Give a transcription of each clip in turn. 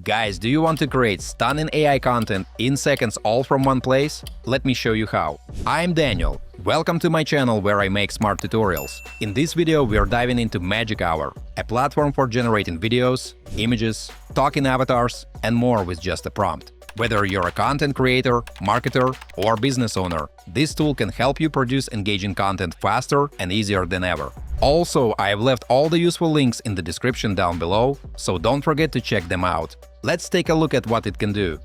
Guys, do you want to create stunning AI content in seconds all from one place? Let me show you how. I'm Daniel. Welcome to my channel where I make smart tutorials. In this video we are diving into magichour, a platform for generating videos, images, talking avatars, and more with just a prompt. Whether you're a content creator, marketer, or business owner, this tool can help you produce engaging content faster and easier than ever. Also, I have left all the useful links in the description down below, so don't forget to check them out. Let's take a look at what it can do.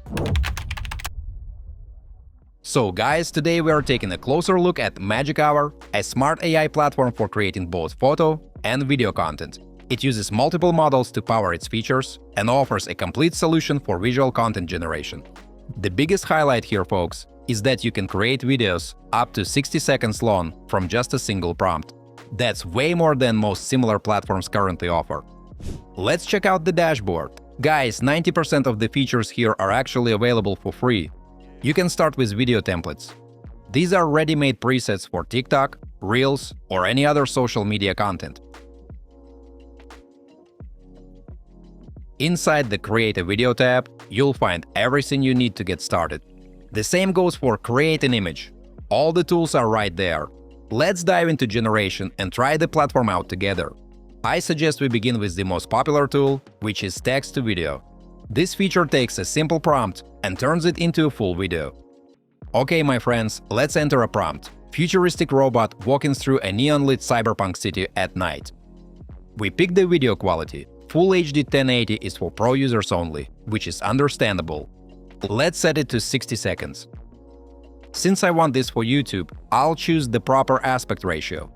So guys, today we are taking a closer look at magichour, a smart AI platform for creating both photo and video content. It uses multiple models to power its features and offers a complete solution for visual content generation. The biggest highlight here, folks, is that you can create videos up to 60 seconds long from just a single prompt. That's way more than most similar platforms currently offer. Let's check out the dashboard. Guys, 90% of the features here are actually available for free. You can start with video templates. These are ready-made presets for TikTok, Reels, or any other social media content. Inside the Create a Video tab, you'll find everything you need to get started. The same goes for Create an Image. All the tools are right there. Let's dive into generation and try the platform out together. I suggest we begin with the most popular tool, which is text to video. This feature takes a simple prompt and turns it into a full video. Okay, my friends, let's enter a prompt. Futuristic robot walking through a neon-lit cyberpunk city at night. We pick the video quality. Full HD 1080 is for pro users only, which is understandable. Let's set it to 60 seconds. Since I want this for YouTube, I'll choose the proper aspect ratio.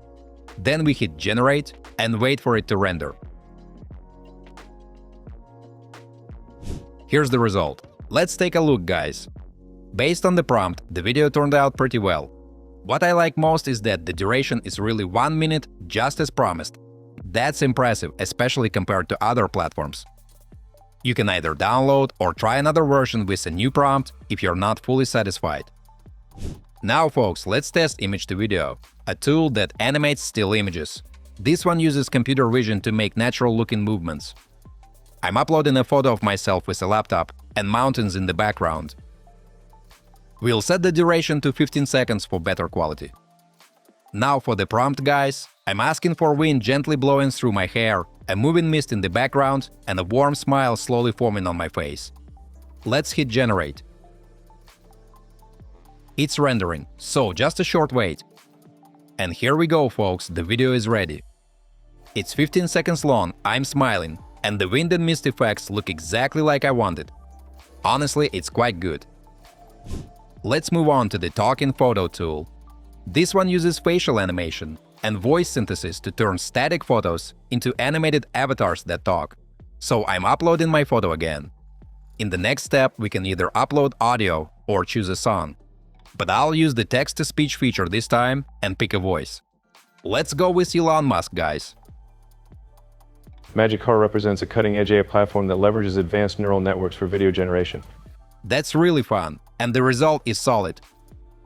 Then we hit Generate and wait for it to render. Here's the result. Let's take a look, guys. Based on the prompt, the video turned out pretty well. What I like most is that the duration is really 1 minute, just as promised. That's impressive, especially compared to other platforms. You can either download or try another version with a new prompt if you're not fully satisfied. Now, folks, let's test image to video, a tool that animates still images. This one uses computer vision to make natural-looking movements. I'm uploading a photo of myself with a laptop and mountains in the background. We'll set the duration to 15 seconds for better quality. Now for the prompt, guys, I'm asking for wind gently blowing through my hair, a moving mist in the background, and a warm smile slowly forming on my face. Let's hit Generate. It's rendering, so just a short wait. And here we go, folks, the video is ready. It's 15 seconds long, I'm smiling, and the wind and mist effects look exactly like I wanted. Honestly, it's quite good. Let's move on to the Talking Photo tool. This one uses facial animation and voice synthesis to turn static photos into animated avatars that talk. So I'm uploading my photo again. In the next step, we can either upload audio or choose a song. But I'll use the text-to-speech feature this time and pick a voice. Let's go with Elon Musk, guys. magichour represents a cutting-edge AI platform that leverages advanced neural networks for video generation. That's really fun, and the result is solid.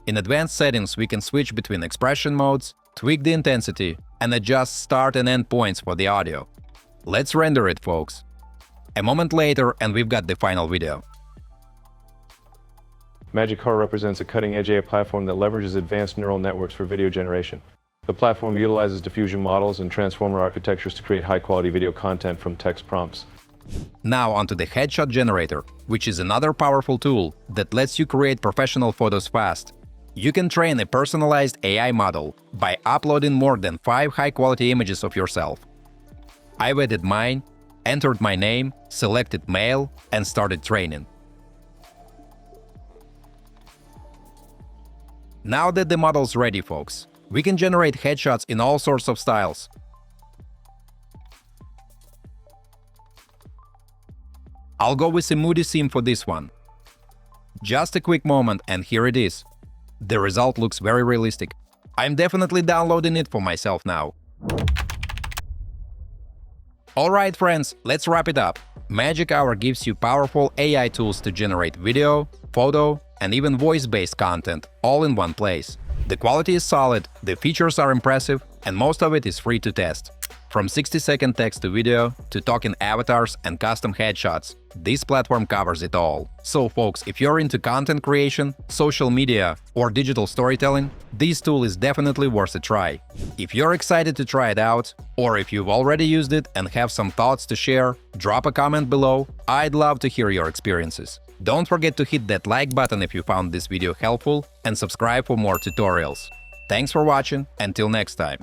In advanced settings, we can switch between expression modes, tweak the intensity, and adjust start and end points for the audio. Let's render it, folks. A moment later, and we've got the final video. magichour represents a cutting-edge AI platform that leverages advanced neural networks for video generation. The platform utilizes diffusion models and transformer architectures to create high-quality video content from text prompts. Now onto the headshot generator, which is another powerful tool that lets you create professional photos fast. You can train a personalized AI model by uploading more than 5 high-quality images of yourself. I've edited mine, entered my name, selected male, and started training. Now that the model's ready, folks, we can generate headshots in all sorts of styles. I'll go with a moody theme for this one. Just a quick moment, and here it is. The result looks very realistic. I'm definitely downloading it for myself now. Alright, friends, let's wrap it up. magichour gives you powerful AI tools to generate video, photo, and even voice-based content all in one place. The quality is solid, the features are impressive, and most of it is free to test. From 60-second text to video to talking avatars and custom headshots, This platform covers it all. So folks, if you're into content creation, social media, or digital storytelling, this tool is definitely worth a try. If you're excited to try it out, or if you've already used it and have some thoughts to share, drop a comment below. I'd love to hear your experiences. Don't forget to hit that like button if you found this video helpful and subscribe for more tutorials. Thanks for watching, until next time.